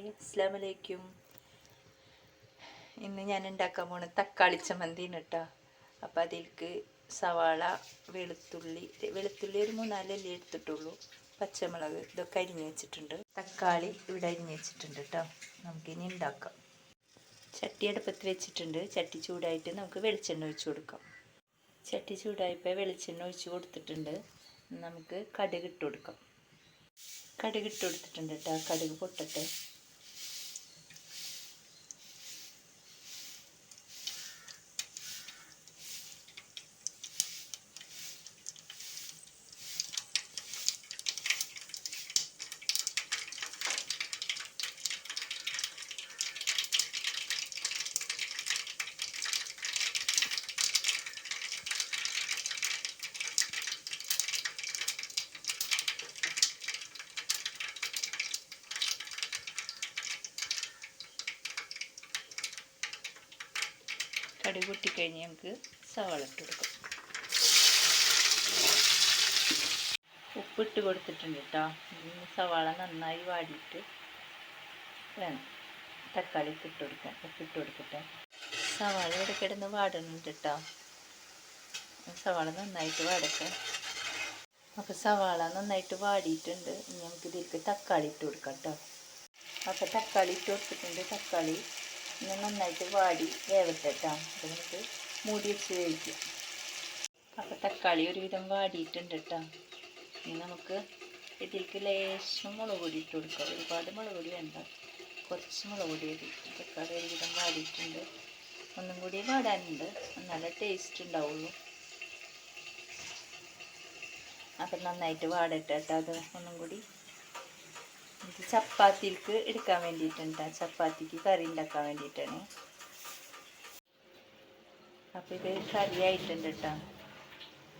അസ്സലാമു അലൈക്കും. ഇന്ന് ഞാൻ ഉണ്ടാക്കാൻ പോണ തക്കാളി ചമ്മന്തിയാണ് കേട്ടോ. അപ്പോൾ അതിലേക്ക് സവാള, വെളുത്തുള്ളി ഒരു 3-4 അല്ലി എടുത്തിട്ടുള്ളൂ, പച്ചമുളക് ഇതൊക്കെ അരിഞ്ഞ് വെച്ചിട്ടുണ്ട്, തക്കാളി ഇവിടെ അരിഞ്ഞ് വെച്ചിട്ടുണ്ട് കേട്ടോ. നമുക്കിനി ഉണ്ടാക്കാം. ചട്ടി അടുപ്പത്ത് വെച്ചിട്ടുണ്ട്. ചട്ടി ചൂടായിട്ട് നമുക്ക് വെളിച്ചെണ്ണ ഒഴിച്ച് കൊടുക്കാം. ചട്ടി ചൂടായപ്പോൾ വെളിച്ചെണ്ണ ഒഴിച്ച് കൊടുത്തിട്ടുണ്ട്. നമുക്ക് കടുക് ഇട്ട് കൊടുക്കാം. കടുക് ഇട്ട് കൊടുത്തിട്ടുണ്ട് കേട്ടോ. കടുക് പൊട്ടട്ടെ. കടുക് പൊട്ടിക്കഴിഞ്ഞ് നമുക്ക് സവാള ഇട്ട് കൊടുക്കാം. ഉപ്പിട്ട് കൊടുത്തിട്ടുണ്ട് കേട്ടോ. സവാള നന്നായി വാടിയിട്ട് വേണം തക്കാളി ഇട്ട് കൊടുക്കാൻ. ഉപ്പിട്ട് കൊടുക്കട്ടെ. സവാള ഇവിടെ കിടന്ന് വാടുന്നുണ്ട് കേട്ടോ. സവാള നന്നായിട്ട് വാടട്ടെ. അപ്പോൾ സവാള നന്നായിട്ട് വാടിയിട്ടുണ്ട്. ഇനി നമുക്ക് ഇതിലേക്ക് തക്കാളി ഇട്ട് കൊടുക്കാം കേട്ടോ. അപ്പോൾ തക്കാളി ഇട്ട് കൊടുത്തിട്ടുണ്ട്. തക്കാളി ഇനി നന്നായിട്ട് വാടി വേവട്ടെ കേട്ടോ. അപ്പോൾ നമുക്ക് മൂടി വെച്ച് വേവിക്കാം. അപ്പോൾ തക്കാളി ഒരുവിധം വാടിയിട്ടുണ്ട് കേട്ടോ. ഇനി നമുക്ക് ഇതിലേക്ക് ലേശം മുളക് പൊടി ഇട്ട് കൊടുക്കാം. ഒരുപാട് മുളക് പൊടി വേണ്ട, കുറച്ച് മുളക് പൊടി മതി. തക്കാളി ഒരുവിധം വാടിയിട്ടുണ്ട്. ഒന്നും കൂടി വാടാനുണ്ട്, നല്ല ടേസ്റ്റ് ഉണ്ടാവുള്ളൂ. അപ്പം നന്നായിട്ട് വാടട്ടെ കേട്ടോ. അത് ഒന്നും കൂടി ഇത് ചപ്പാത്തിക്ക് എടുക്കാൻ വേണ്ടിയിട്ടുണ്ട്. ചപ്പാത്തിക്ക് കറി ഉണ്ടാക്കാൻ വേണ്ടിയിട്ടാണ്. അപ്പോൾ ഇത് കറി ആയിട്ടുണ്ട് കേട്ടോ.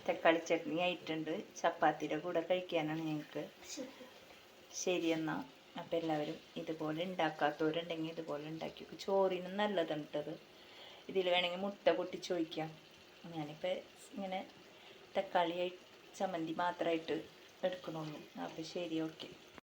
തക്കാളി ചട്നി ആയിട്ടുണ്ട്. ചപ്പാത്തിയുടെ കൂടെ കഴിക്കാനാണ് ഞങ്ങൾക്ക്. ശരി എന്നാൽ. അപ്പോൾ എല്ലാവരും ഇതുപോലെ ഉണ്ടാക്കാത്തവരുണ്ടെങ്കിൽ ഇതുപോലെ ഉണ്ടാക്കി. ചോറിനും നല്ലതാണ് കേട്ടത്. ഇതിൽ വേണമെങ്കിൽ മുട്ട പൊട്ടിച്ച് ഒഴിക്കാം. ഞാനിപ്പോൾ ഇങ്ങനെ തക്കാളി ചമ്മന്തി മാത്രമായിട്ട് എടുക്കണുള്ളൂ. അപ്പോൾ ശരി, ഓക്കെ.